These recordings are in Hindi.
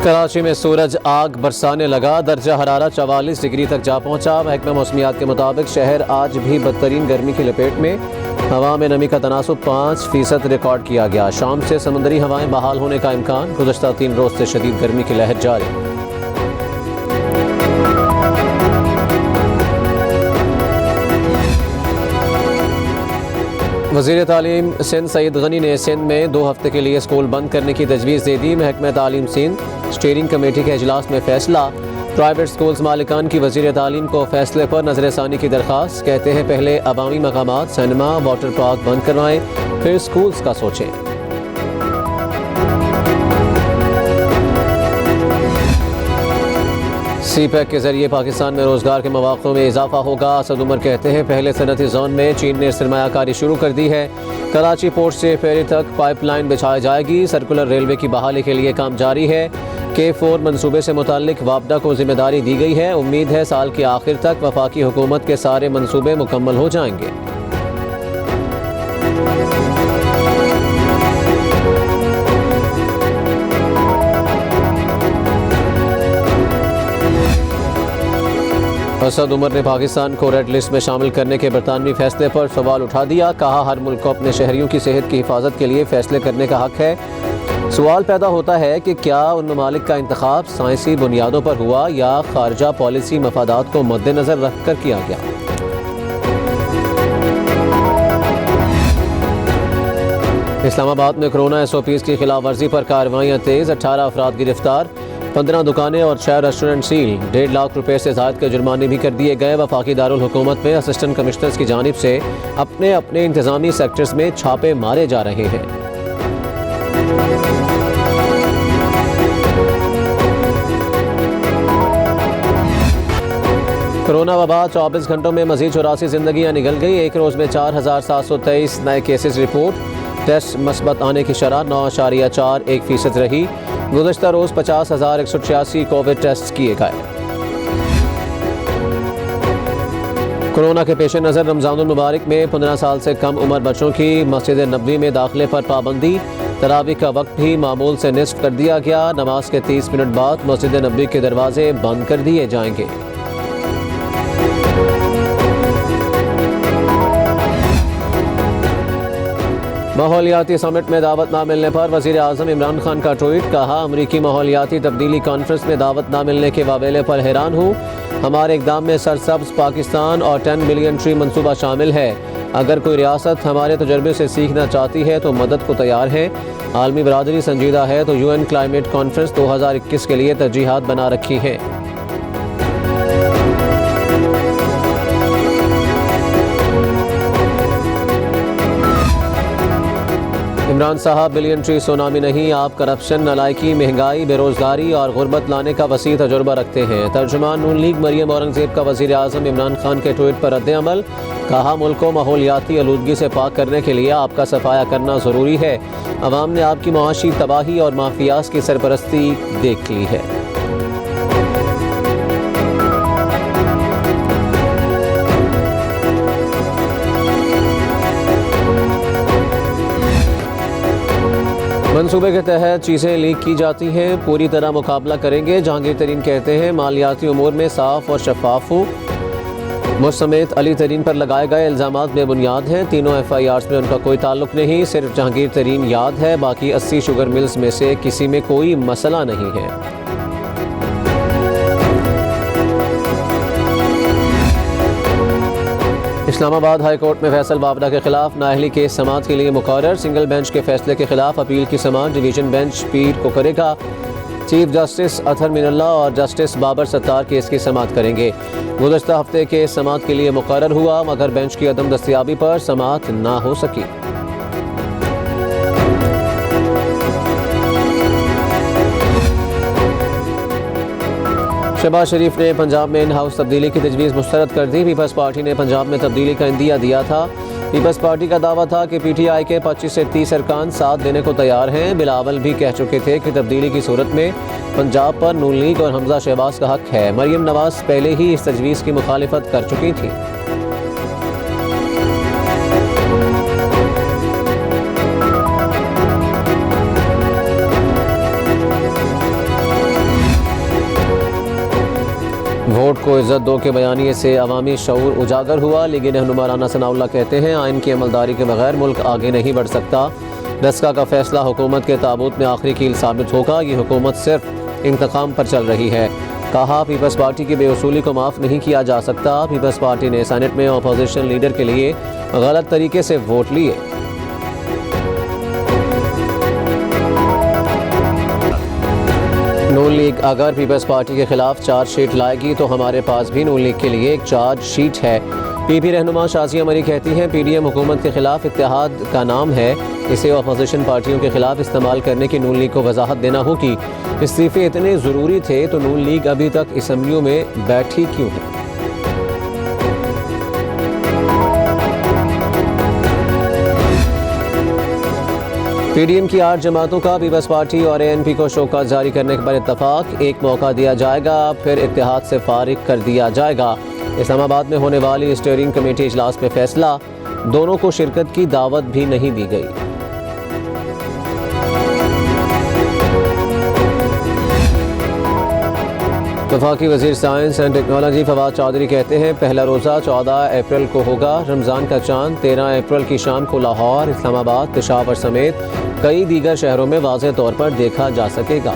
कराची में सूरज आग बरसाने लगा। दर्जा हरारत 44 डिग्री तक जा पहुंचा। महकमा मौसमियात के मुताबिक शहर आज भी बदतरीन गर्मी की लपेट में। हवा में नमी का तनासुब 5% रिकॉर्ड किया गया। शाम से समुद्री हवाएं बहाल होने का इम्कान। गुज़श्ता 3 रोज से शदीद गर्मी की लहर जारी। वज़ीर तालीम सिंध सईद गनी ने सिंध में 2 हफ्ते के लिए स्कूल बंद करने की तजवीज़ दे दी। महकमा तालीम सिंध स्टीयरिंग कमेटी के इजलास में फैसला। प्राइवेट स्कूल्स मालिकान की वज़ीर तालीम को फैसले पर नज़रसानी की दरख्वास्त। कहते हैं पहले अवामी मकामात, सिनेमा, वाटर पार्क बंद करवाएं, फिर स्कूल्स का सोचें। CPEC के जरिए पाकिस्तान में रोजगार के मौक़ों में इजाफा होगा। असद उमर कहते हैं पहले सनती जोन में चीन ने सरमायाकारी शुरू कर दी है। कराची पोर्ट से फेरी तक पाइपलाइन बिछाई जाएगी। सर्कुलर रेलवे की बहाली के लिए काम जारी है। K4 मनसूबे से मुताल्लिक वापडा को जिम्मेदारी दी गई है। उम्मीद है साल के आखिर तक वफाकी हुकूमत के सारे मनसूबे मुकम्मल हो जाएंगे। असद उमर ने पाकिस्तान को रेड लिस्ट में शामिल करने के बरतानवी फैसले पर सवाल उठा दिया। कहा हर मुल्क को अपने शहरियों की सेहत की हिफाजत के लिए फैसले करने का हक है। सवाल पैदा होता है कि क्या उन ममालिक का इंतखाब साइंसी बुनियादों पर हुआ या खारजा पॉलिसी मफादात को मद्देनजर रख कर किया गया। इस्लामाबाद में कोरोना SOPs की खिलाफ वर्जी पर कार्रवाइयाँ तेज। 18 अफराद गिरफ्तार। 15 दुकानें और 6 रेस्टोरेंट सील। 1.5 लाख रुपए से ज़ायद के जुर्माने भी कर दिए गए। वफाकी दारुल हुकूमत में असिस्टेंट कमिश्नर्स की जानिब से अपने अपने इंतजामी सेक्टर्स में छापे मारे जा रहे हैं। कोरोना वबा 24 घंटों में मजीद 84 जिंदगियां निकल गई। एक रोज में 4723 नए केसेस रिपोर्ट। टेस्ट मस्बत आने की शरह 9.41% रही। गुज़श्ता रोज 50,186 कोविड टेस्ट किए गए। कोरोना के पेश नज़र रमज़ानुल मुबारक में 15 साल से कम उम्र बच्चों की मस्जिद नबवी में दाखिले पर पाबंदी। तरावी का वक्त भी मामूल से निस्फ कर दिया गया। नमाज के 30 मिनट बाद मस्जिद नबवी के दरवाजे बंद कर दिए जाएंगे। माहौलियाती समिट में दावत ना मिलने पर वज़ीर आज़म इमरान खान का ट्वीट। कहा अमरीकी माहौलियाती तब्दीली कॉन्फ्रेंस में दावत ना मिलने के वावेले पर हैरान हूँ। हमारे इक़दाम में सरसब्ज़ पाकिस्तान और 10 बिलियन ट्री मनसूबा शामिल है। अगर कोई रियासत हमारे तजर्बे से सीखना चाहती है तो मदद को तैयार है। आलमी बरादरी संजीदा है तो UN क्लाइमेट कॉन्फ्रेंस 2021 के लिए तरजीहात बना रखी हैं। इमरान साहब बिलियन ट्री सुनामी नहीं, आप करप्शन, नालायकी, महंगाई, बेरोजगारी और गुर्बत लाने का वसी तजुर्बा रखते हैं। तर्जुमान नून लीग मरियम औरंगजेब का वज़ीर आज़म इमरान खान के ट्वीट पर रद्द अमल। कहा मुल्क को माहौलियाती आलूदगी से पाक करने के लिए आपका सफाया करना ज़रूरी है। अवाम ने आपकी मुआशी तबाही और माफियाज की सरपरस्ती देख ली है। मनसूबे के तहत चीज़ें लीक की जाती हैं, पूरी तरह मुकाबला करेंगे। जहांगीर तरीन कहते हैं मालियाती उमूर में साफ और शफाफ हो। मुझ समेत अली तरीन पर लगाए गए इल्ज़ामात बेबुनियाद हैं। तीनों FIRs में उनका कोई ताल्लुक नहीं। सिर्फ जहांगीर तरीन याद है, बाकी 80 शुगर मिल्स में से किसी में कोई मसला नहीं है। इस्लामाबाद हाई कोर्ट में फैसल वापडा के खिलाफ नाअहली केस समाअत के लिए मुकर्रर। सिंगल बेंच के फैसले के खिलाफ अपील की समाअत डिवीजन बेंच पीर को करेगा। चीफ जस्टिस अतहर मिनल्ला और जस्टिस बाबर सत्तार केस की समाअत करेंगे। गुज़श्ता हफ्ते के समाअत के लिए मुकर्रर हुआ मगर बेंच की अदम दस्तयाबी पर समाअत ना हो सकी। शहबाज शरीफ ने पंजाब में इन हाउस तब्दीली की तजवीज़ मुस्तरद कर दी। पीपल्स पार्टी ने पंजाब में तब्दीली का इंदिया दिया था। पीपल्स पार्टी का दावा था कि PTI के 25 से 30 अरकान साथ देने को तैयार हैं। बिलावल भी कह चुके थे कि तब्दीली की सूरत में पंजाब पर नून लीग और हमजा शहबाज का हक है। मरियम नवाज पहले ही इस तजवीज़ की मुखालिफत कर चुकी थी। वोट को इज्जत दो के बयानिए से अवामी शऊर उजागर हुआ। लीगी रहनुमा राना सनाउल्लाह कहते हैं आइन की अमलदारी के बगैर मुल्क आगे नहीं बढ़ सकता। दस्का का फैसला हुकूमत के ताबूत में आखिरी कील साबित होगा। ये हुकूमत सिर्फ इंतकाम पर चल रही है। कहा पीपल्स पार्टी की बेउसूली को माफ़ नहीं किया जा सकता। पीपल्स पार्टी ने सेनेट में अपोजिशन लीडर के लिए गलत तरीके से वोट लिए। नून लीग अगर पीपल्स पार्टी के खिलाफ चार्जशीट लाएगी तो हमारे पास भी नून लीग के लिए एक चार्जशीट है। पीपी रहनुमा शाजिया मरी कहती हैं पीडीएम हुकूमत के खिलाफ इत्तेहाद का नाम है, इसे अपोजिशन पार्टियों के खिलाफ इस्तेमाल करने की नून लीग को वजाहत देना होगी। इस्तीफे इतने ज़रूरी थे तो नून लीग अभी तक असम्बलियों में बैठी क्यों है। पीडीएम की 8 जमातों का पीपल्स पार्टी और एएनपी को शोकत जारी करने पर इत्तफाक। एक मौका दिया जाएगा फिर इत्तेहाद से फारिग कर दिया जाएगा। इस्लामाबाद में होने वाली स्टीयरिंग कमेटी इजलास में फैसला। दोनों को शिरकत की दावत भी नहीं दी गई। वफाकी वज़ीर science and technology Fawad Chaudhry कहते हैं पहला रोज़ा 14 अप्रैल को होगा। रमज़ान का चांद 13 अप्रैल की शाम को लाहौर, इस्लामाबाद, पेशावर समेत कई दीगर शहरों में वाज़ेह तौर पर देखा जा सकेगा।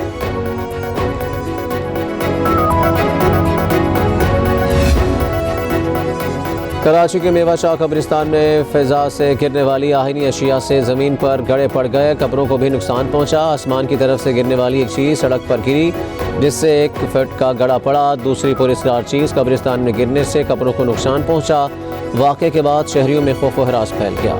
कराची के मेवा शाह कब्रिस्तान में फ़िज़ा से गिरने वाली आहिनी अशिया से ज़मीन पर गड़े पड़ गए। कब्रों को भी नुकसान पहुंचा। आसमान की तरफ से गिरने वाली एक चीज़ सड़क पर गिरी जिससे 1 फीट का गड़ा पड़ा। दूसरी पुरस्कार चीज़ कब्रिस्तान में गिरने से कब्रों को नुकसान पहुंचा। वाक़े के बाद शहरियों में खौफ व हरास फैल गया।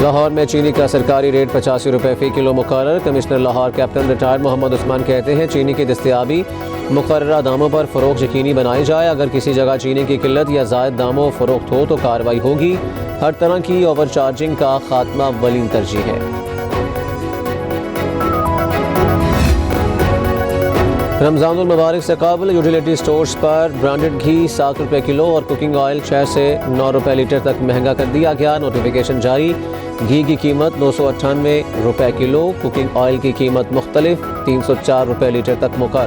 लाहौर में चीनी का सरकारी रेट 85 रुपये फ़ी किलो मुकर्रर। Commissioner Lahore captain retired Mohammad Usman कहते हैं चीनी की दस्तयाबी मुकर्ररा दामों पर फ़रोख्त यकीनी बनाई जाए। अगर किसी जगह चीनी की किल्लत या ज़ायद दामों फ़रोख्त हो तो कार्रवाई होगी। हर तरह की ओवर चार्जिंग का खात्मा अव्वलीन तरजीह है। रमज़ानुल मुबारक से कबल यूटिलिटी स्टोर्स पर ब्रांडेड घी 7 रुपये किलो और कुकिंग ऑयल 6 से 9 रुपये लीटर तक महंगा कर दिया गया। नोटिफिकेशन जारी। घी की कीमत 998 रुपये किलो, कुकिंग ऑयल की कीमत मुख्तलिफ 304 रुपये लीटर तक मुकर।